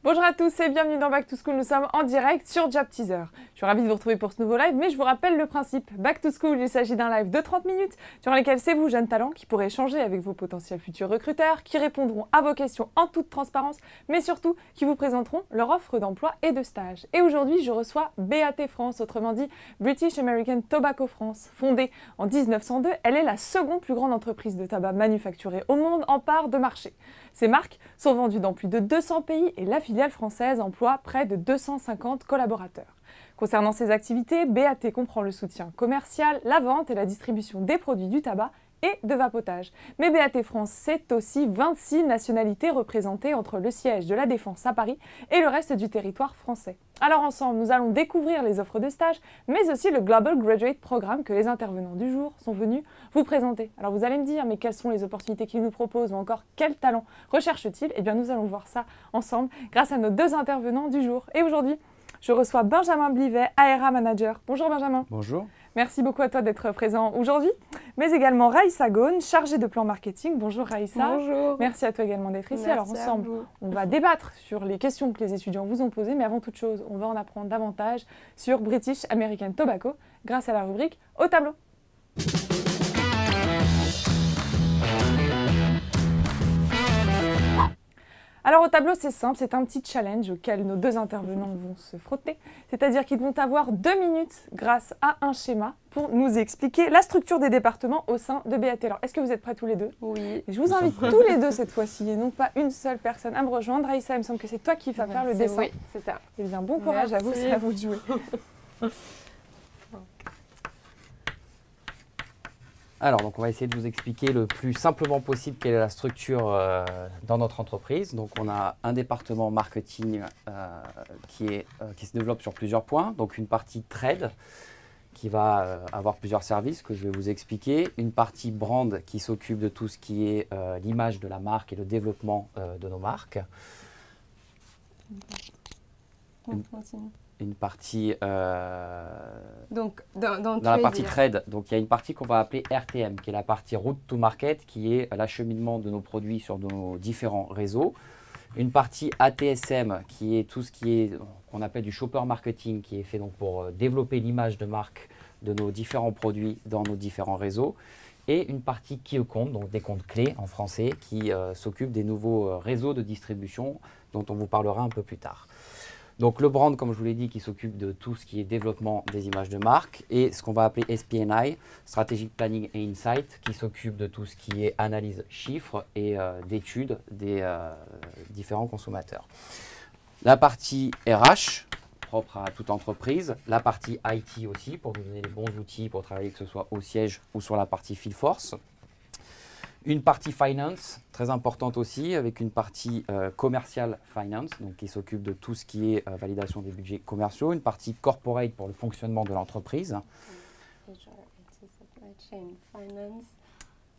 Bonjour à tous et bienvenue dans Back to School, nous sommes en direct sur Job Teaser. Je suis ravie de vous retrouver pour ce nouveau live, mais je vous rappelle le principe. Back to School, il s'agit d'un live de 30 minutes durant lesquels c'est vous, jeunes talents, qui pourrez échanger avec vos potentiels futurs recruteurs, qui répondront à vos questions en toute transparence, mais surtout qui vous présenteront leur offre d'emploi et de stage. Et aujourd'hui, je reçois BAT France, autrement dit British American Tobacco France. Fondée en 1902, elle est la seconde plus grande entreprise de tabac manufacturée au monde en part de marché. Ces marques sont vendues dans plus de 200 pays et la filiale française emploie près de 250 collaborateurs. Concernant ses activités, BAT comprend le soutien commercial, la vente et la distribution des produits du tabac et de vapotage. Mais BAT France, c'est aussi 26 nationalités représentées entre le siège de la Défense à Paris et le reste du territoire français. Alors ensemble, nous allons découvrir les offres de stage, mais aussi le Global Graduate Programme que les intervenants du jour sont venus vous présenter. Alors vous allez me dire, mais quelles sont les opportunités qu'ils nous proposent ou encore quel talent recherchent-ils? Eh bien nous allons voir ça ensemble grâce à nos deux intervenants du jour. Et aujourd'hui, je reçois Benjamin Blivet, ARA Manager. Bonjour Benjamin. Bonjour. Merci beaucoup à toi d'être présent aujourd'hui, mais également Raïssa Ghone, chargée de plan marketing. Bonjour Raïssa. Bonjour. Merci à toi également d'être ici. Merci. Alors ensemble, on va débattre sur les questions que les étudiants vous ont posées, mais avant toute chose, on va en apprendre davantage sur British American Tobacco grâce à la rubrique Au tableau. Alors au tableau, c'est simple, c'est un petit challenge auquel nos deux intervenants vont se frotter. C'est-à-dire qu'ils vont avoir 2 minutes grâce à un schéma pour nous expliquer la structure des départements au sein de BAT. Alors, est-ce que vous êtes prêts tous les deux? Oui. Et je vous invite tous les deux cette fois-ci, et non pas une seule personne à me rejoindre. Raïssa, il me semble que c'est toi qui vas faire le dessin. Oui, c'est ça. Eh bien, bon courage à vous, c'est à vous de jouer. Alors, donc, on va essayer de vous expliquer le plus simplement possible quelle est la structure dans notre entreprise. Donc, on a un département marketing qui se développe sur plusieurs points. Donc, une partie trade qui va avoir plusieurs services que je vais vous expliquer. Une partie brand qui s'occupe de tout ce qui est l'image de la marque et le développement de nos marques. Une partie donc, dans la partie trade, donc il y a une partie qu'on va appeler RTM, qui est la partie route to market, qui est l'acheminement de nos produits sur nos différents réseaux. Une partie ATSM, qui est tout ce qui est qu'on appelle du shopper marketing, qui est fait donc pour développer l'image de marque de nos différents produits dans nos différents réseaux. Et une partie key account, donc des comptes clés en français, qui s'occupe des nouveaux réseaux de distribution dont on vous parlera un peu plus tard. Donc le brand, comme je vous l'ai dit, qui s'occupe de tout ce qui est développement des images de marque, et ce qu'on va appeler SPNI, Strategic Planning and Insight, qui s'occupe de tout ce qui est analyse chiffres et d'études des différents consommateurs. La partie RH, propre à toute entreprise, la partie IT aussi, pour nous donner les bons outils pour travailler, que ce soit au siège ou sur la partie field force. Une partie finance, très importante aussi, avec une partie commercial finance, donc qui s'occupe de tout ce qui est validation des budgets commerciaux. Une partie corporate pour le fonctionnement de l'entreprise.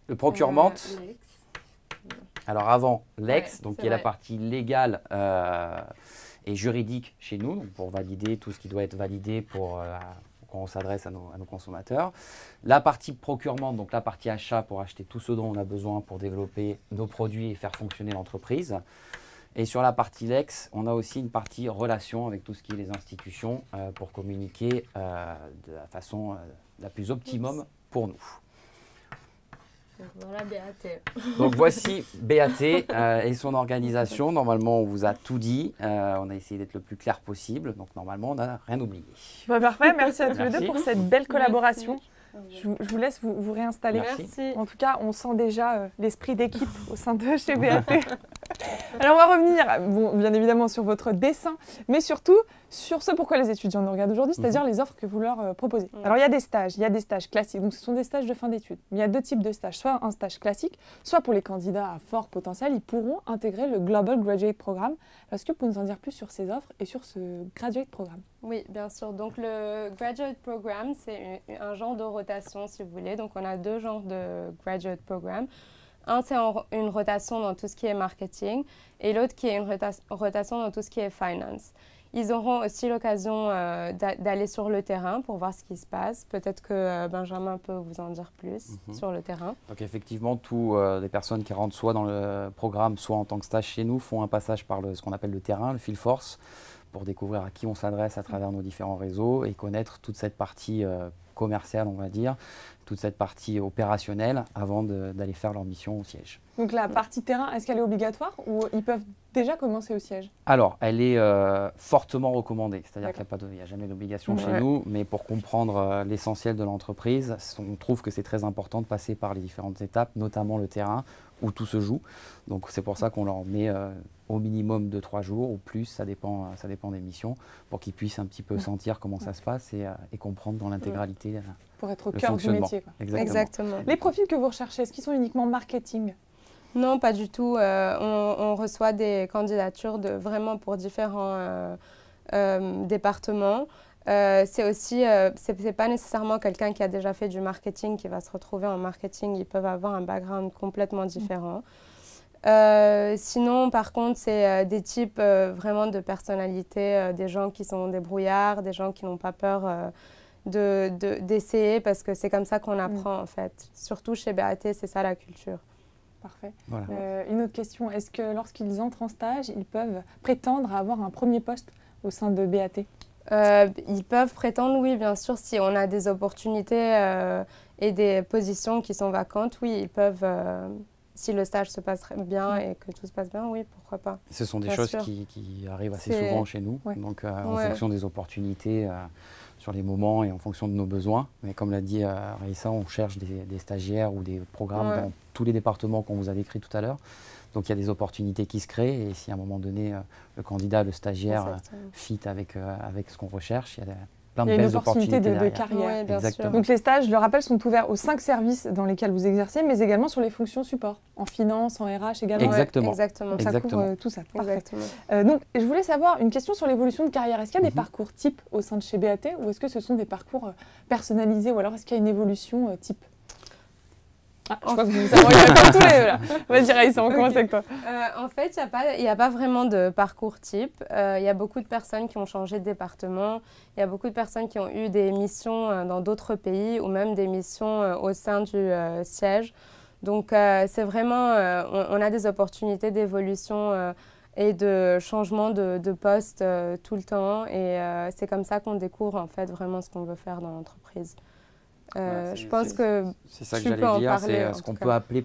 Le procurement. Alors avant, l'ex, donc qui est la partie légale et juridique chez nous, donc pour valider tout ce qui doit être validé pour quand on s'adresse à nos consommateurs. La partie procurement, donc la partie achat pour acheter tout ce dont on a besoin pour développer nos produits et faire fonctionner l'entreprise. Et sur la partie Lex, on a aussi une partie relation avec tout ce qui est les institutions pour communiquer de la façon la plus optimum pour nous. Donc voilà BAT. Donc voici BAT et son organisation. Normalement, on vous a tout dit. On a essayé d'être le plus clair possible. Donc normalement, on n'a rien oublié. Bah, parfait, merci à tous les deux pour cette belle collaboration. Merci. Je vous laisse vous réinstaller. Merci. En tout cas, on sent déjà l'esprit d'équipe au sein de chez BAT. Alors, on va revenir, bon, bien évidemment, sur votre dessin, mais surtout sur ce pourquoi les étudiants nous regardent aujourd'hui, c'est-à-dire les offres que vous leur proposez. Alors, il y a des stages classiques, donc ce sont des stages de fin d'études. Mais il y a deux types de stages, soit un stage classique, soit pour les candidats à fort potentiel, ils pourront intégrer le Global Graduate Programme. Est-ce que vous pouvez nous en dire plus sur ces offres et sur ce Graduate Programme? Oui, bien sûr. Donc, le Graduate Programme, c'est un genre de rotation, si vous voulez. Donc, on a deux genres de Graduate Programme. Un, c'est une rotation dans tout ce qui est marketing et l'autre qui est une rotation dans tout ce qui est finance. Ils auront aussi l'occasion d'aller sur le terrain pour voir ce qui se passe. Peut-être que Benjamin peut vous en dire plus sur le terrain. Donc effectivement, tous les personnes qui rentrent soit dans le programme, soit en tant que stage chez nous, font un passage par ce qu'on appelle le terrain, le field force, pour découvrir à qui on s'adresse à travers nos différents réseaux et connaître toute cette partie commerciale, on va dire, toute cette partie opérationnelle avant d'aller faire leur mission au siège. Donc la partie terrain, est-ce qu'elle est obligatoire ou ils peuvent déjà commencer au siège? Alors, elle est fortement recommandée, c'est-à-dire qu'il n'y a jamais d'obligation chez nous, mais pour comprendre l'essentiel de l'entreprise, on trouve que c'est très important de passer par les différentes étapes, notamment le terrain où tout se joue. Donc c'est pour ça qu'on leur met au minimum 2-3 jours ou plus, ça dépend des missions, pour qu'ils puissent un petit peu sentir comment ça se passe et comprendre dans l'intégralité pour être au cœur du métier, quoi. Exactement. Les profils que vous recherchez, est-ce qu'ils sont uniquement marketing? Non, pas du tout. On reçoit des candidatures vraiment pour différents départements. C'est aussi, c'est pas nécessairement quelqu'un qui a déjà fait du marketing qui va se retrouver en marketing. Ils peuvent avoir un background complètement différent. Sinon, par contre, c'est des types vraiment de personnalités, des gens qui sont débrouillards, des gens qui n'ont pas peur d'essayer parce que c'est comme ça qu'on apprend en fait. Surtout chez BAT, c'est ça la culture. Parfait. Voilà. Une autre question, est-ce que lorsqu'ils entrent en stage, ils peuvent prétendre à avoir un premier poste au sein de BAT? Ils peuvent prétendre, oui, bien sûr, si on a des opportunités et des positions qui sont vacantes, oui, ils peuvent, si le stage se passe bien et que tout se passe bien, oui, pourquoi pas. Ce sont des choses qui arrivent assez souvent chez nous, donc en fonction des opportunités, sur les moments et en fonction de nos besoins. Mais comme l'a dit Raïssa, on cherche des stagiaires ou des programmes dans tous les départements qu'on vous a décrits tout à l'heure. Donc il y a des opportunités qui se créent et si à un moment donné, le candidat, le stagiaire fit avec ce qu'on recherche, il y a plein de belles opportunités de carrière. Oui, bien sûr. Donc les stages, je le rappelle, sont ouverts aux 5 services dans lesquels vous exercez, mais également sur les fonctions support, en finance, en RH également. Exactement. Exactement. Donc ça couvre tout ça. Exactement. Donc je voulais savoir une question sur l'évolution de carrière. Est-ce qu'il y a des parcours type au sein de chez BAT ou est-ce que ce sont des parcours personnalisés ou alors est-ce qu'il y a une évolution type? Je crois que vous savez comme tous les deux là. Vas-y Raïssa, on commence avec toi. En fait, il n'y a pas vraiment de parcours type. Il y a beaucoup de personnes qui ont changé de département. Il y a beaucoup de personnes qui ont eu des missions dans d'autres pays ou même des missions au sein du siège. Donc, c'est vraiment, on a des opportunités d'évolution et de changement de poste tout le temps. Et c'est comme ça qu'on découvre en fait vraiment ce qu'on veut faire dans l'entreprise. Je pense que c'est ça que j'allais dire, c'est ce qu'on peut appeler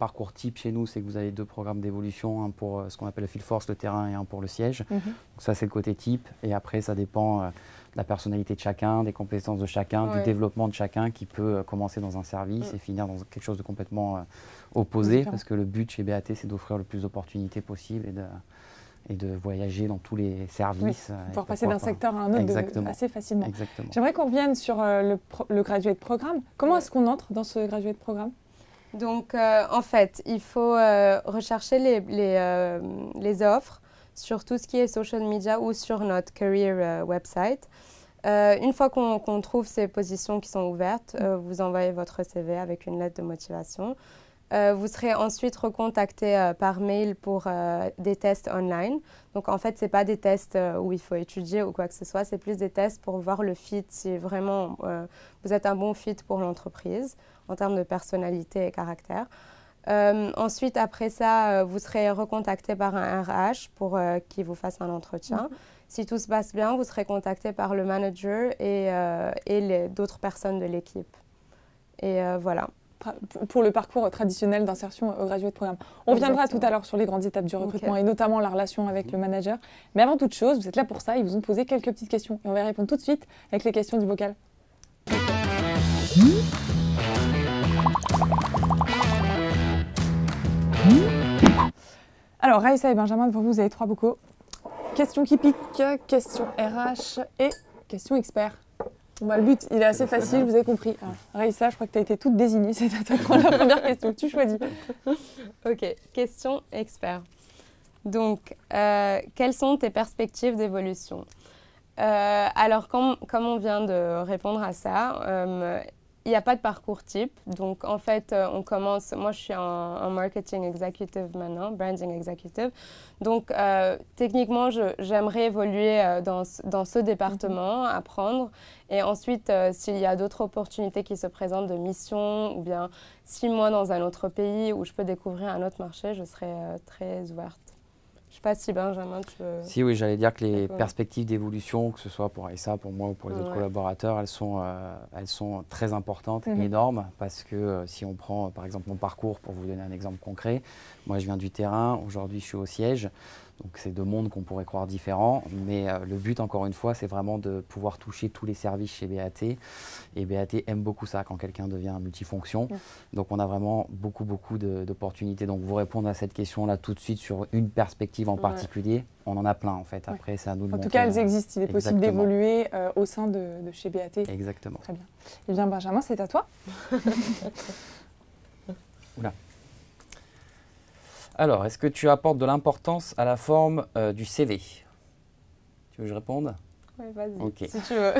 parcours type chez nous, c'est que vous avez 2 programmes d'évolution, un pour ce qu'on appelle le field force, le terrain, et un pour le siège. Donc ça c'est le côté type, et après ça dépend de la personnalité de chacun, des compétences de chacun, du développement de chacun qui peut commencer dans un service et finir dans quelque chose de complètement opposé, parce que le but chez BAT c'est d'offrir le plus d'opportunités possibles et de voyager dans tous les services. Pouvoir passer d'un secteur à un autre assez facilement. Exactement. J'aimerais qu'on revienne sur le Graduate Programme. Comment est-ce qu'on entre dans ce Graduate Programme? Donc, en fait, il faut rechercher les offres sur tout ce qui est social media ou sur notre career website. Une fois qu'on trouve ces positions qui sont ouvertes, vous envoyez votre CV avec une lettre de motivation. Vous serez ensuite recontacté par mail pour des tests online. Donc en fait, ce n'est pas des tests où il faut étudier ou quoi que ce soit, c'est plus des tests pour voir le fit, si vraiment vous êtes un bon fit pour l'entreprise en termes de personnalité et caractère. Ensuite, après ça, vous serez recontacté par un RH pour qu'il vous fasse un entretien. Si tout se passe bien, vous serez contacté par le manager et d'autres personnes de l'équipe. Et voilà. Pour le parcours traditionnel d'insertion au Graduate Programme. On reviendra tout à l'heure sur les grandes étapes du recrutement et notamment la relation avec le manager. Mais avant toute chose, vous êtes là pour ça, ils vous ont posé quelques petites questions et on va y répondre tout de suite avec les questions du vocal. Alors Raïssa et Benjamin, devant vous, vous avez 3 bocaux. Question qui pique, question RH et question expert. Bon, bah, le but, il est assez facile, vous avez compris. Raïssa, je crois que tu as été toute désignée, c'est à toi de prendre la première question. Tu choisis. Ok, question expert. Donc, quelles sont tes perspectives d'évolution? Alors, comme on vient de répondre à ça, il n'y a pas de parcours type. Donc, en fait, on commence... Moi, je suis en marketing executive maintenant, branding executive. Donc, techniquement, j'aimerais évoluer dans ce département, apprendre. Et ensuite, s'il y a d'autres opportunités qui se présentent de mission ou bien 6 mois dans un autre pays où je peux découvrir un autre marché, je serais très ouverte. Je ne sais pas si Benjamin, tu veux... Si, oui, j'allais dire que les perspectives d'évolution, que ce soit pour Aïssa, pour moi ou pour les autres collaborateurs, elles sont très importantes, énormes, parce que si on prend par exemple mon parcours, pour vous donner un exemple concret, moi je viens du terrain, aujourd'hui je suis au siège, donc c'est deux mondes qu'on pourrait croire différents, mais le but encore une fois c'est vraiment de pouvoir toucher tous les services chez BAT, et BAT aime beaucoup ça quand quelqu'un devient multifonction, donc on a vraiment beaucoup d'opportunités. Donc vous répondre à cette question là tout de suite sur une perspective en particulier, on en a plein en fait, après c'est à nous de En tout cas elles existent, il est possible d'évoluer au sein de chez BAT. Exactement. Très bien. Eh bien Benjamin, c'est à toi. Oula. Alors, est-ce que tu apportes de l'importance à la forme du CV? Tu veux que je réponde? Oui, vas-y, okay. Si tu veux.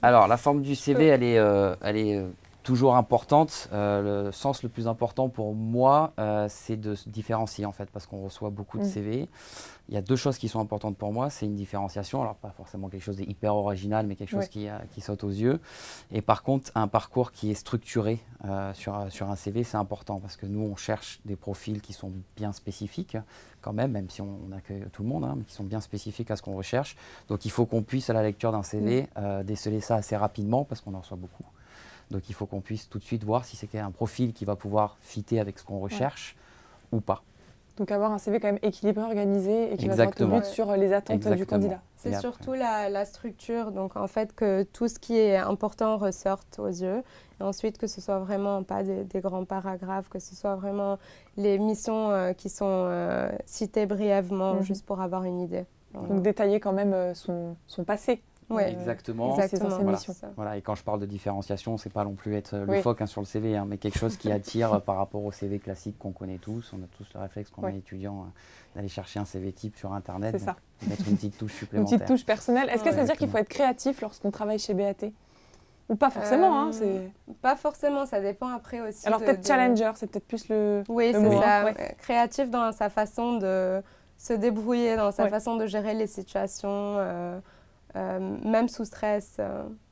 Alors, la forme du CV, elle est toujours importante. Le sens le plus important pour moi, c'est de se différencier en fait, parce qu'on reçoit beaucoup de CV. Il y a deux choses qui sont importantes pour moi, c'est une différenciation, alors pas forcément quelque chose d'hyper original, mais quelque chose qui saute aux yeux. Et par contre, un parcours qui est structuré sur un CV, c'est important, parce que nous, on cherche des profils qui sont bien spécifiques, quand même si on accueille tout le monde, mais qui sont bien spécifiques à ce qu'on recherche. Donc il faut qu'on puisse, à la lecture d'un CV, déceler ça assez rapidement, parce qu'on en reçoit beaucoup. Donc il faut qu'on puisse tout de suite voir si c'est un profil qui va pouvoir fitter avec ce qu'on recherche ou pas. Donc avoir un CV quand même équilibré, organisé et qui va droit au but sur les attentes du candidat. C'est surtout la structure, donc en fait que tout ce qui est important ressorte aux yeux. Et ensuite que ce soit vraiment pas des grands paragraphes, que ce soit vraiment les missions qui sont citées brièvement juste pour avoir une idée. Donc détailler quand même son passé. Oui, exactement. Voilà. Et quand je parle de différenciation, c'est pas non plus être loufoque sur le CV, mais quelque chose qui attire par rapport au CV classique qu'on connaît tous. On a tous le réflexe quand on est étudiant d'aller chercher un CV type sur Internet, mettre une petite touche supplémentaire. Une petite touche personnelle. Est-ce que ça veut dire qu'il faut être créatif lorsqu'on travaille chez BAT? Ou pas forcément, Pas forcément, ça dépend après aussi. Alors peut-être challenger, c'est peut-être plus le Oui, c'est ça. Créatif dans sa façon de se débrouiller, dans sa façon de gérer les situations. Même sous stress.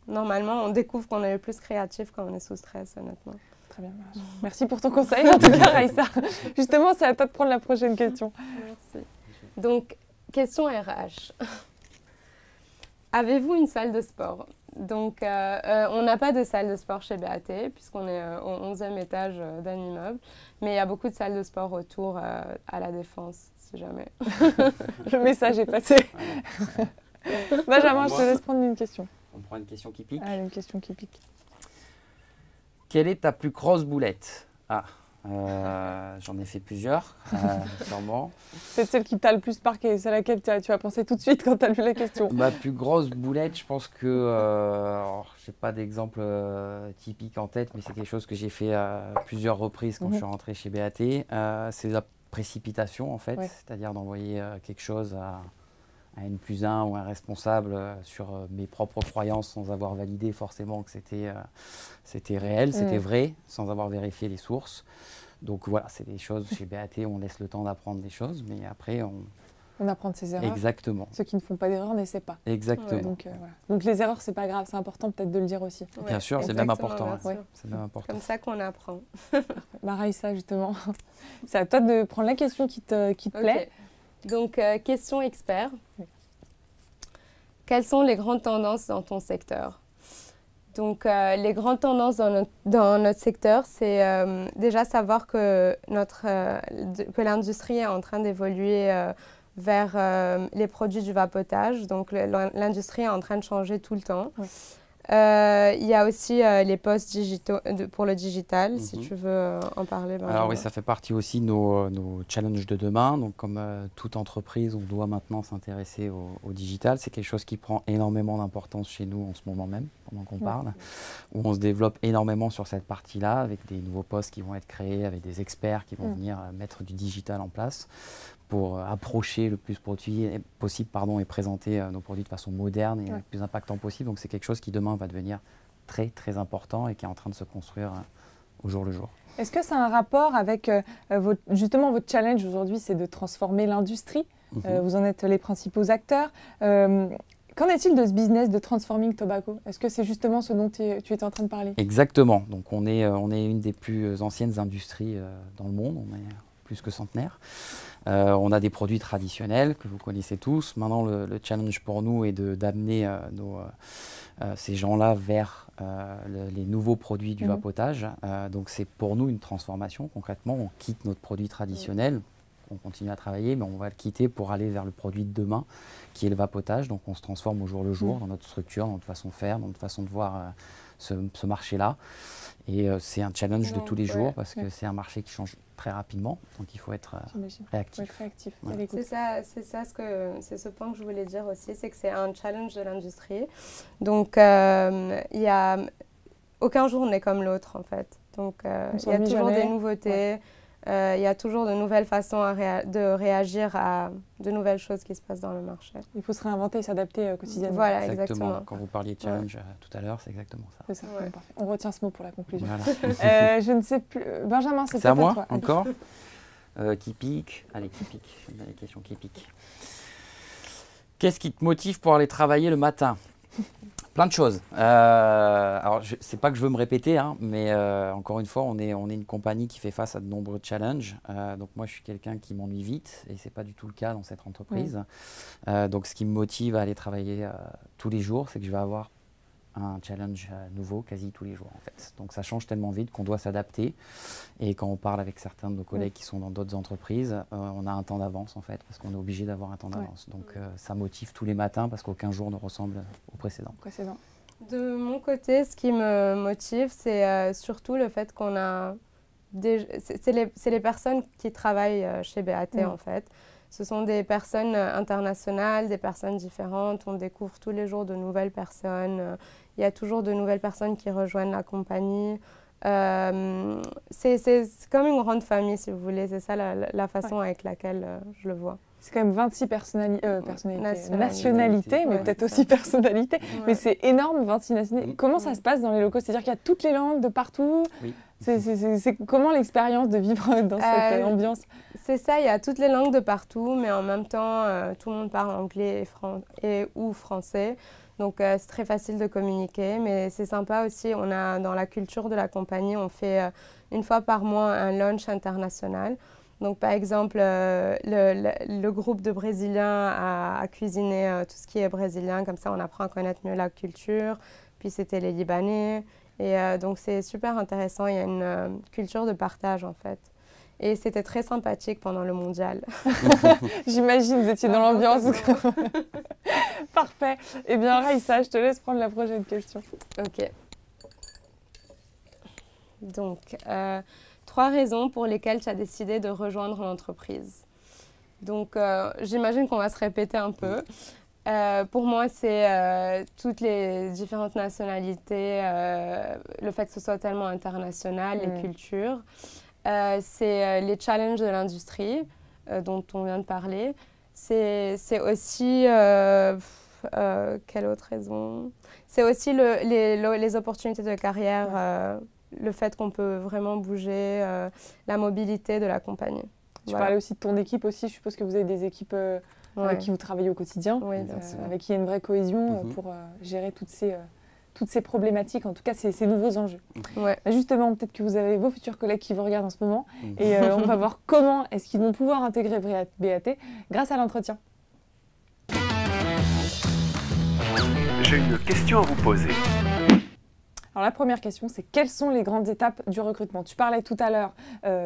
Normalement, on découvre qu'on est le plus créatif quand on est sous stress, honnêtement. Très bien. Merci pour ton conseil, en tout cas, Raïssa. Justement, c'est à toi de prendre la prochaine question. Merci. Donc, question RH. Avez-vous une salle de sport? Donc, on n'a pas de salle de sport chez BAT, puisqu'on est au 11e étage d'un immeuble. Mais il y a beaucoup de salles de sport autour à la Défense, si jamais. Le message est passé. Benjamin, je te laisse prendre une question. On prend une question qui pique. Allez, une question qui pique. Quelle est ta plus grosse boulette? J'en ai fait plusieurs, sûrement. C'est celle qui t'a le plus marqué, c'est laquelle tu as pensé tout de suite quand tu as lu la question. Ma plus grosse boulette, je pense que, je n'ai pas d'exemple typique en tête, mais c'est quelque chose que j'ai fait à plusieurs reprises quand je suis rentré chez BAT. C'est la précipitation en fait, c'est-à-dire d'envoyer quelque chose à N+1 ou un responsable sur mes propres croyances sans avoir validé forcément que c'était réel, c'était vrai, sans avoir vérifié les sources. Donc voilà, c'est des choses chez BAT, on laisse le temps d'apprendre des choses, mais après on apprend de ses erreurs. Exactement. Ceux qui ne font pas d'erreurs n'essaient pas. Exactement. Donc les erreurs, c'est pas grave, c'est important peut-être de le dire aussi. Bien sûr, c'est même important. C'est même important. Comme ça qu'on apprend. Raïssa, justement, c'est à toi de prendre la question qui te plaît. Donc, question expert. Quelles sont les grandes tendances dans ton secteur? Donc, les grandes tendances dans notre secteur, c'est déjà savoir que l'industrie est en train d'évoluer vers les produits du vapotage. Donc, l'industrie est en train de changer tout le temps. Il y a aussi les postes digitaux pour le digital, si tu veux en parler. Alors oui, ça fait partie aussi de nos challenges de demain. Donc comme toute entreprise, on doit maintenant s'intéresser au digital. C'est quelque chose qui prend énormément d'importance chez nous en ce moment même, pendant qu'on parle, où on se développe énormément sur cette partie-là, avec des nouveaux postes qui vont être créés, avec des experts qui vont venir mettre du digital en place pour approcher le plus possible et présenter nos produits de façon moderne et le plus impactant possible. Donc c'est quelque chose qui demain va devenir très très important et qui est en train de se construire au jour le jour. Est-ce que ça a un rapport avec justement votre challenge aujourd'hui, c'est de transformer l'industrie? Vous en êtes les principaux acteurs. Qu'en est-il de ce business de Transforming Tobacco? Est-ce que c'est justement ce dont tu étais en train de parler? Exactement. Donc on est une des plus anciennes industries dans le monde. On est plus que centenaire. On a des produits traditionnels que vous connaissez tous. Maintenant, le challenge pour nous est d'amener ces gens-là vers les nouveaux produits du vapotage. Donc c'est pour nous une transformation. Concrètement, on quitte notre produit traditionnel. On continue à travailler, mais on va le quitter pour aller vers le produit de demain, qui est le vapotage. Donc on se transforme au jour le jour dans notre structure, dans notre façon de faire, dans notre façon de voir ce marché-là. Et c'est un challenge de tous les jours parce que c'est un marché qui change très rapidement. Donc il faut être réactif. Ouais. C'est ce point que je voulais dire aussi, c'est que c'est un challenge de l'industrie. Donc il y a aucun jour n'est comme l'autre en fait. Donc il y a toujours des nouveautés. Il y a toujours de nouvelles façons de réagir à de nouvelles choses qui se passent dans le marché. Il faut se réinventer et s'adapter quotidiennement. Voilà, exactement. Quand vous parliez de challenge tout à l'heure, c'est exactement ça. C'est ça, parfait. On retient ce mot pour la conclusion. Voilà. Je ne sais plus. Benjamin, c'est à moi toi. Encore qui pique. Allez, qui pique. Les questions qui piquent. Qu'est-ce qui te motive pour aller travailler le matin? Plein de choses. Alors, c'est pas que je veux me répéter, hein, mais encore une fois, on est une compagnie qui fait face à de nombreux challenges. Donc moi, je suis quelqu'un qui m'ennuie vite et c'est pas du tout le cas dans cette entreprise. Donc, ce qui me motive à aller travailler tous les jours, c'est que je vais avoir un challenge nouveau quasi tous les jours en fait. Donc ça change tellement vite qu'on doit s'adapter. Et quand on parle avec certains de nos collègues qui sont dans d'autres entreprises, on a un temps d'avance en fait, parce qu'on est obligé d'avoir un temps d'avance. Donc ça motive tous les matins parce qu'aucun jour ne ressemble au précédent. De mon côté, ce qui me motive, c'est surtout le fait qu'on a... C'est les personnes qui travaillent chez BAT en fait. Ce sont des personnes internationales, des personnes différentes. On découvre tous les jours de nouvelles personnes. Il y a toujours de nouvelles personnes qui rejoignent la compagnie. C'est comme une grande famille, si vous voulez. C'est ça la façon avec laquelle je le vois. C'est quand même 26 nationalités, mais peut-être aussi personnalités. Mais c'est énorme, 26 nationalités. Comment ça se passe dans les locaux? C'est-à-dire qu'il y a toutes les langues de partout? C'est comment l'expérience de vivre dans cette ambiance? C'est ça, il y a toutes les langues de partout, mais en même temps, tout le monde parle anglais ou français. Donc, c'est très facile de communiquer, mais c'est sympa aussi. On a, dans la culture de la compagnie, on fait une fois par mois un lunch international. Donc, par exemple, le groupe de Brésiliens a cuisiné tout ce qui est brésilien. Comme ça, on apprend à connaître mieux la culture. Puis, c'était les Libanais. Et donc, c'est super intéressant. Il y a une culture de partage, en fait. Et c'était très sympathique pendant le mondial. J'imagine, vous étiez dans l'ambiance. Parfait. Eh bien, Raïssa, je te laisse prendre la prochaine question. OK. Donc, 3 raisons pour lesquelles tu as décidé de rejoindre l'entreprise. Donc, j'imagine qu'on va se répéter un peu. Pour moi, c'est toutes les différentes nationalités, le fait que ce soit tellement international, les cultures. C'est les challenges de l'industrie dont on vient de parler. C'est aussi... quelle autre raison? C'est aussi les opportunités de carrière, le fait qu'on peut vraiment bouger, la mobilité de la compagnie. Tu parlais aussi de ton équipe aussi. Je suppose que vous avez des équipes avec qui vous travaillez au quotidien, avec qui il y a une vraie cohésion pour gérer toutes ces problématiques, en tout cas ces nouveaux enjeux. Justement, peut-être que vous avez vos futurs collègues qui vous regardent en ce moment et on va voir comment est-ce qu'ils vont pouvoir intégrer BAT grâce à l'entretien. J'ai une question à vous poser. Alors la première question, c'est quelles sont les grandes étapes du recrutement? Tu parlais tout à l'heure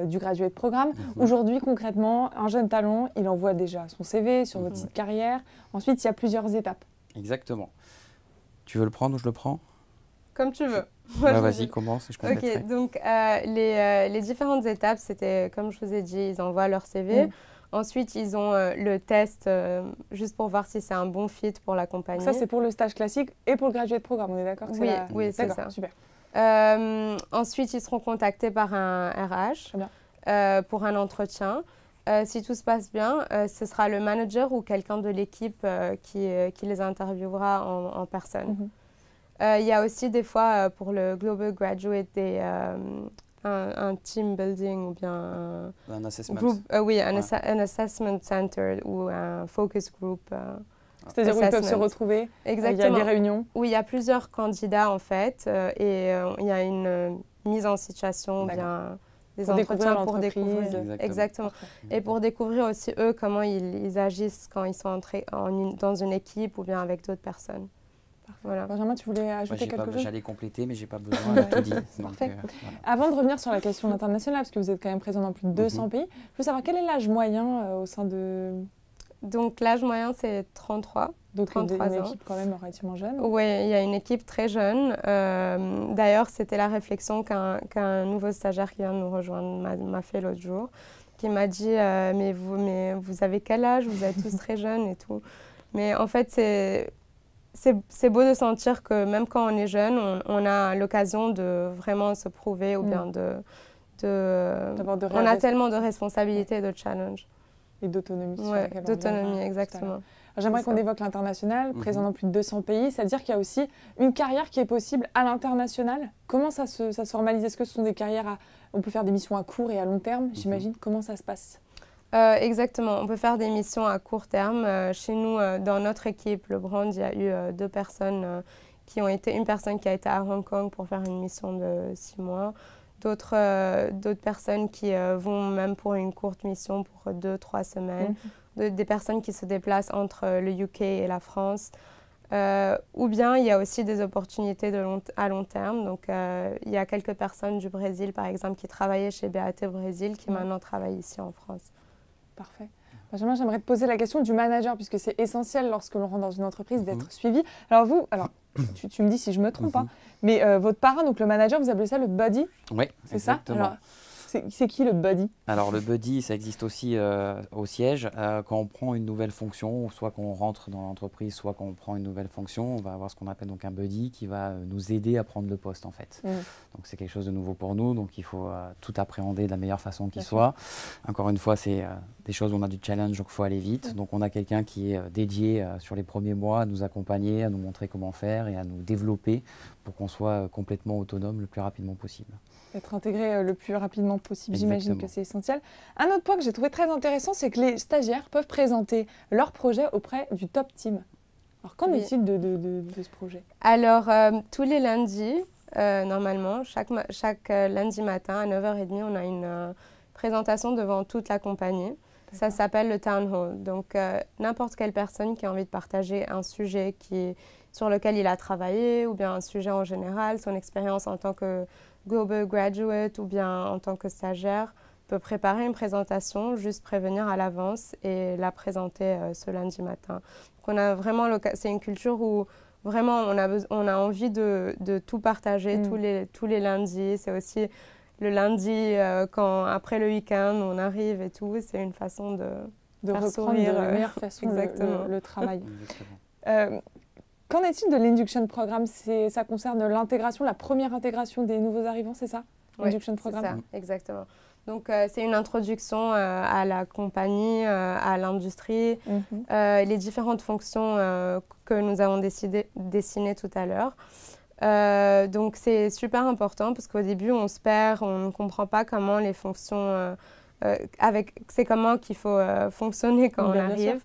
du graduate programme. Aujourd'hui, concrètement, un jeune talent, il envoie déjà son CV sur votre site carrière. Ensuite, il y a plusieurs étapes. Exactement. Tu veux le prendre ou je le prends? Comme tu veux. Vas-y, commence et je compléterai. Ok, donc les différentes étapes, c'était, comme je vous ai dit, ils envoient leur CV. Ensuite, ils ont le test juste pour voir si c'est un bon fit pour la compagnie. Ça, c'est pour le stage classique et pour le graduate programme, on est d'accord? Oui, c'est ça. Super. Ensuite, ils seront contactés par un RH pour un entretien. Si tout se passe bien, ce sera le manager ou quelqu'un de l'équipe qui les interviewera en personne. Il y a aussi des fois pour le Global Graduate un team building ou bien Un assessment. oui, un Ouais. un assessment center ou un focus group. C'est-à-dire où ils peuvent se assessment. retrouver. Il y a Exactement. des réunions. Où il y a plusieurs candidats en fait et il y a une mise en situation, ou bien des Pour découvrir entretiens pour l'entreprise. découvrir. Exactement. Et pour découvrir aussi eux comment ils agissent quand ils sont entrés dans une équipe ou bien avec d'autres personnes. Voilà. Benjamin, tu voulais ajouter quelque chose? J'allais compléter, mais j'ai pas besoin de tout dire. Parfait. Voilà. Avant de revenir sur la question internationale, parce que vous êtes quand même présent dans plus de 200 pays, je veux savoir quel est l'âge moyen au sein de... Donc l'âge moyen c'est 33. Donc 33 une ans. équipe quand même relativement jeune. Oui, il y a une équipe très jeune. D'ailleurs, c'était la réflexion qu'un nouveau stagiaire qui vient de nous rejoindre m'a fait l'autre jour, qui m'a dit mais vous avez quel âge? Vous êtes tous très jeunes et tout. Mais en fait, c'est beau de sentir que même quand on est jeune, on a l'occasion de vraiment se prouver ou bien on a tellement de responsabilités et de challenges. Et d'autonomie. Oui, d'autonomie, exactement. J'aimerais qu'on évoque l'international, présent dans plus de 200 pays. C'est-à-dire qu'il y a aussi une carrière qui est possible à l'international. Comment ça se formalise? Est-ce que ce sont des carrières on peut faire des missions à court et à long terme, j'imagine? Comment ça se passe? Exactement, on peut faire des missions à court terme. Chez nous, dans notre équipe, le brand, il y a eu deux personnes une personne qui a été à Hong Kong pour faire une mission de 6 mois. D'autres personnes qui vont même pour une courte mission pour 2-3 semaines. Des personnes qui se déplacent entre le UK et la France. Ou bien il y a aussi des opportunités à long terme. Donc il y a quelques personnes du Brésil, par exemple, qui travaillaient chez BAT Brésil, qui maintenant travaillent ici en France. Parfait. Benjamin, j'aimerais te poser la question du manager, puisque c'est essentiel lorsque l'on rentre dans une entreprise d'être suivi. Alors vous, tu me dis si je me trompe, mais votre parrain, donc le manager, vous appelez ça le buddy? Oui, c'est ça? Alors, c'est qui le buddy? Alors le buddy, ça existe aussi au siège. Quand on prend une nouvelle fonction, soit qu'on rentre dans l'entreprise, soit qu'on prend une nouvelle fonction, on va avoir ce qu'on appelle donc un buddy qui va nous aider à prendre le poste en fait. Donc c'est quelque chose de nouveau pour nous, donc il faut tout appréhender de la meilleure façon qui soit. Encore une fois, c'est des choses où on a du challenge, donc il faut aller vite. Donc on a quelqu'un qui est dédié sur les premiers mois à nous accompagner, à nous montrer comment faire et à nous développer pour qu'on soit complètement autonome le plus rapidement possible. Être intégré le plus rapidement possible, j'imagine que c'est essentiel. Un autre point que j'ai trouvé très intéressant, c'est que les stagiaires peuvent présenter leur projet auprès du top team. Alors qu'en est-il de ce projet? Alors, tous les lundis, normalement, chaque lundi matin à 9h30, on a une présentation devant toute la compagnie. Ça s'appelle le Town Hall. Donc, n'importe quelle personne qui a envie de partager un sujet sur lequel il a travaillé ou bien un sujet en général, son expérience en tant que Global Graduate ou bien en tant que stagiaire peut préparer une présentation, juste prévenir à l'avance et la présenter ce lundi matin. Donc on a vraiment c'est une culture où vraiment on a envie de tout partager tous les lundis. C'est aussi le lundi quand après le week-end on arrive et tout. C'est une façon de faire reprendre sourire, de la meilleure façon le travail. Qu'en est-il de l'Induction Programme? Ça concerne l'intégration, la première intégration des nouveaux arrivants, c'est ça? L'Induction Programme. C'est ça, exactement. Donc, c'est une introduction à la compagnie, à l'industrie, les différentes fonctions que nous avons dessinées tout à l'heure. Donc, c'est super important parce qu'au début, on se perd, on ne comprend pas comment les fonctions, c'est comment qu'il faut fonctionner quand on arrive.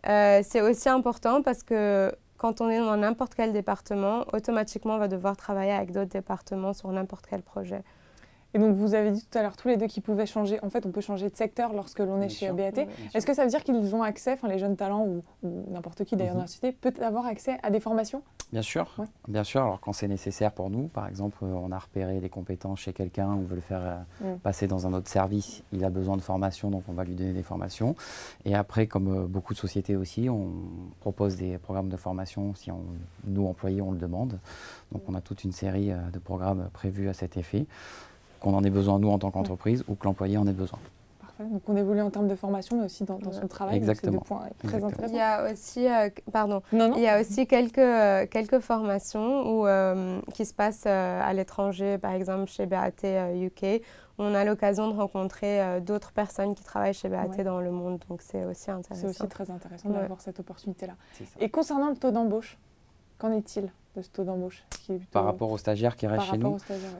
C'est aussi important parce que quand on est dans n'importe quel département, automatiquement, on va devoir travailler avec d'autres départements sur n'importe quel projet. Et donc, vous avez dit tout à l'heure, tous les deux, qu'ils pouvaient changer. En fait, on peut changer de secteur lorsque l'on est chez BAT. Est-ce que ça veut dire qu'ils ont accès, les jeunes talents ou n'importe qui d'ailleurs dans la société, peut avoir accès à des formations? Bien sûr, bien sûr. Alors, quand c'est nécessaire pour nous, par exemple, on a repéré des compétences chez quelqu'un, on veut le faire passer dans un autre service, il a besoin de formation, donc on va lui donner des formations. Et après, comme beaucoup de sociétés aussi, on propose des programmes de formation si nous, employés, on le demande. Donc, on a toute une série de programmes prévus à cet effet, qu'on en ait besoin nous en tant qu'entreprise ou que l'employé en ait besoin. Parfait. Donc on évolue en termes de formation mais aussi dans son travail. Exactement. C'est deux points très intéressants. Il y a aussi, il y a aussi quelques formations qui se passent à l'étranger, par exemple chez BAT UK. On a l'occasion de rencontrer d'autres personnes qui travaillent chez BAT dans le monde, donc c'est aussi intéressant. C'est aussi très intéressant d'avoir cette opportunité-là. Et concernant le taux d'embauche, Qu'en est-il de ce taux d'embauche Par rapport aux stagiaires qui restent chez nous? Ouais.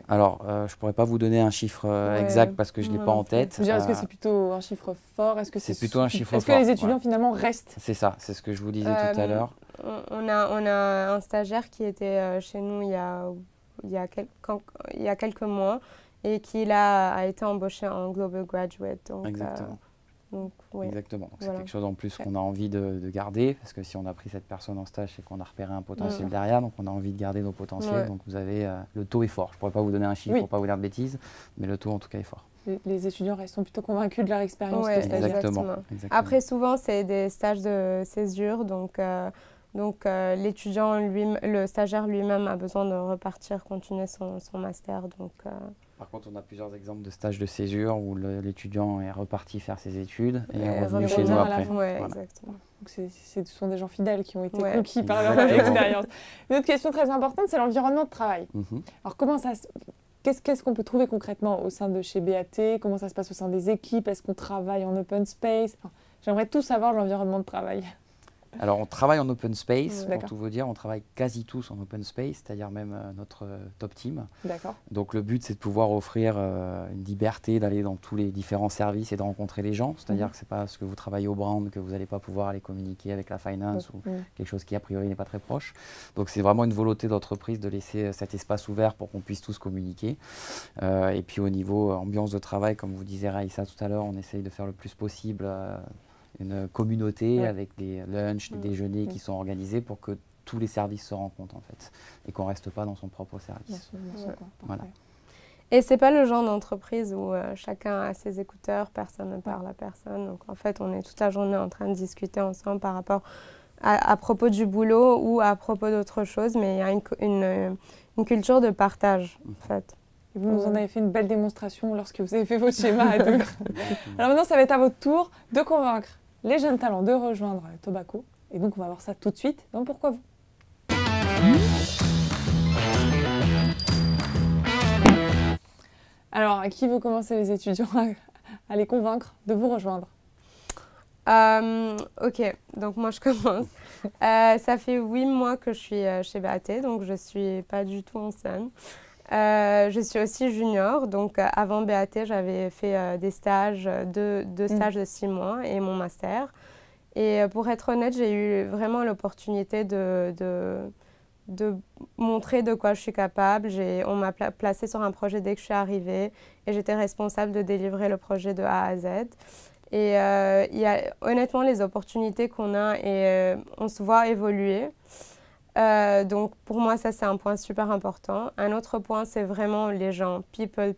Alors, je ne pourrais pas vous donner un chiffre exact parce que je ne l'ai pas en tête. Est-ce que c'est plutôt un chiffre fort? C'est plutôt un chiffre fort. Est-ce que les étudiants finalement restent? C'est ça, c'est ce que je vous disais tout à l'heure. On a un stagiaire qui était chez nous il y a quelques mois et qui là a été embauché en Global Graduate. Donc, exactement. Oui. Exactement. Donc, c'est quelque chose en plus qu'on a envie de garder parce que si on a pris cette personne en stage, c'est qu'on a repéré un potentiel derrière, donc on a envie de garder nos potentiels. Donc vous avez le taux est fort. Je ne pourrais pas vous donner un chiffre pour ne pas vous dire de bêtises, mais le taux en tout cas est fort. Les étudiants sont plutôt conventionnus de leur expérience de stagiaire. Exactement. Après, souvent, c'est des stages de césure, donc l'étudiant, le stagiaire lui-même a besoin de repartir, continuer son master. Donc, Par contre, on a plusieurs exemples de stages de césure où l'étudiant est reparti faire ses études et est revenu chez nous après. Ouais, exactement. Donc ce sont des gens fidèles qui ont été conquis par leur expérience. Une autre question très importante, c'est l'environnement de travail. Alors qu'est-ce qu'on peut trouver concrètement au sein de chez BAT? Comment ça se passe au sein des équipes? Est-ce qu'on travaille en open space? J'aimerais tout savoir de l'environnement de travail. Alors, on travaille en open space, pour tout vous dire. On travaille quasi tous en open space, c'est-à-dire même notre top team. D'accord. Donc, le but, c'est de pouvoir offrir une liberté d'aller dans tous les différents services et de rencontrer les gens. C'est-à-dire que ce n'est pas parce que vous travaillez au brand que vous n'allez pas pouvoir aller communiquer avec la finance ou quelque chose qui, a priori, n'est pas très proche. Donc, c'est vraiment une volonté d'entreprise de laisser cet espace ouvert pour qu'on puisse tous communiquer. Et puis, au niveau ambiance de travail, comme vous disait Raïssa tout à l'heure, on essaye de faire le plus possible une communauté avec des lunchs, des déjeuners qui sont organisés pour que tous les services se rencontrent en fait et qu'on ne reste pas dans son propre service. Voilà. Et c'est pas le genre d'entreprise où chacun a ses écouteurs, personne ne parle à personne. Donc en fait, on est toute la journée en train de discuter ensemble par rapport à propos du boulot ou à propos d'autre chose, mais il y a une culture de partage en fait. Et vous nous en avez fait une belle démonstration lorsque vous avez fait votre schéma à deux. Alors maintenant, ça va être à votre tour de convaincre les jeunes talents de rejoindre Tobacco. Et donc, on va voir ça tout de suite. Donc, pourquoi vous? Alors, qui veut commencer les étudiants à les convaincre de vous rejoindre? Ok, donc moi je commence. Ça fait 8 mois que je suis chez BAT, donc je ne suis pas du tout ancienne. Je suis aussi junior, donc avant BAT, j'avais fait des stages, deux stages de 6 mois et mon master. Et pour être honnête, j'ai eu vraiment l'opportunité de montrer de quoi je suis capable. On m'a placée sur un projet dès que je suis arrivée et j'étais responsable de délivrer le projet de A à Z. Et il y a honnêtement les opportunités qu'on a et on se voit évoluer. Donc pour moi, ça c'est un point super important. Un autre point, c'est vraiment les gens, people.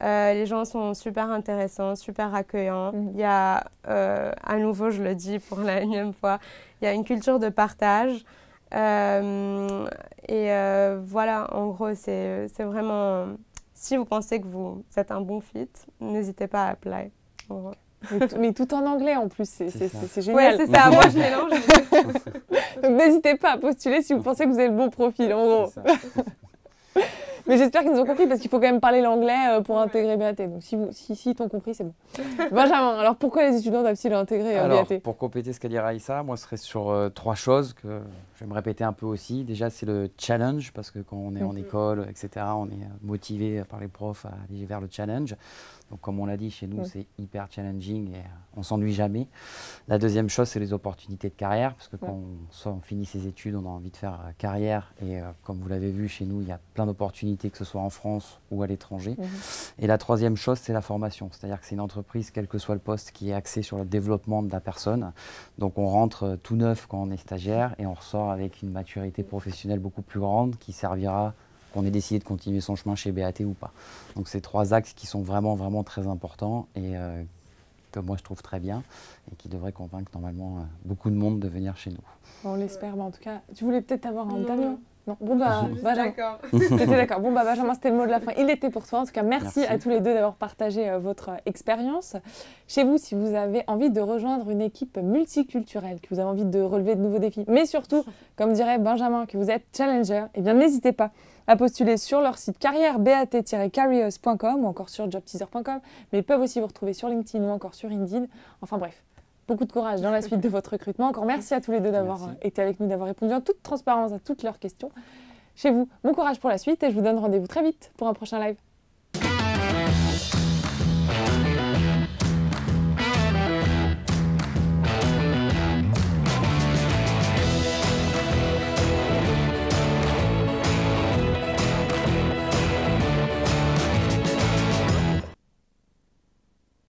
Les gens sont super intéressants, super accueillants. Il y a, à nouveau, je le dis pour la énième fois, il y a une culture de partage. Voilà, en gros, c'est vraiment... Si vous pensez que vous êtes un bon fit, n'hésitez pas à apply. Mais tout en anglais en plus, c'est génial. Oui, c'est ça, moi je mélange. Donc n'hésitez pas à postuler si vous pensez que vous avez le bon profil, en gros. Mais j'espère qu'ils nous ont compris parce qu'il faut quand même parler l'anglais pour intégrer BAT. Donc si t'ont compris, c'est bon. Benjamin, alors pourquoi les étudiants doivent-ils intégrer BAT? Pour compléter ce qu'a dit Raïssa, moi je serais sur 3 choses que je vais me répéter un peu aussi. Déjà, c'est le challenge parce que quand on est en école, etc., on est motivé par les profs à aller vers le challenge. Donc comme on l'a dit, chez nous, c'est hyper challenging et on ne s'ennuie jamais. La deuxième chose, c'est les opportunités de carrière parce que quand on finit ses études, on a envie de faire carrière et comme vous l'avez vu, chez nous, il y a plein d'opportunités, que ce soit en France ou à l'étranger. Et la troisième chose, c'est la formation. C'est-à-dire que c'est une entreprise, quel que soit le poste, qui est axée sur le développement de la personne. Donc on rentre tout neuf quand on est stagiaire et on ressort avec une maturité professionnelle beaucoup plus grande qui servira qu'on ait décidé de continuer son chemin chez BAT ou pas. Donc c'est 3 axes qui sont vraiment, vraiment très importants et que moi je trouve très bien et qui devraient convaincre normalement beaucoup de monde de venir chez nous. On l'espère, mais en tout cas, tu voulais peut-être avoir un dernier mot? Non, bon bah, Benjamin. D'accord. T'étais d'accord. Bon bah, Benjamin, c'était le mot de la fin. Il était pour toi. En tout cas, merci à tous les deux d'avoir partagé votre expérience. Chez vous, si vous avez envie de rejoindre une équipe multiculturelle, que vous avez envie de relever de nouveaux défis, mais surtout, comme dirait Benjamin, que vous êtes challenger, eh bien n'hésitez pas à postuler sur leur site carrière-bat-careers.com ou encore sur jobteaser.com, mais ils peuvent aussi vous retrouver sur LinkedIn ou encore sur Indeed. Enfin bref, Beaucoup de courage dans la suite de votre recrutement. Encore merci à tous les deux d'avoir été avec nous, d'avoir répondu en toute transparence à toutes leurs questions. Chez vous, bon courage pour la suite et je vous donne rendez-vous très vite pour un prochain live.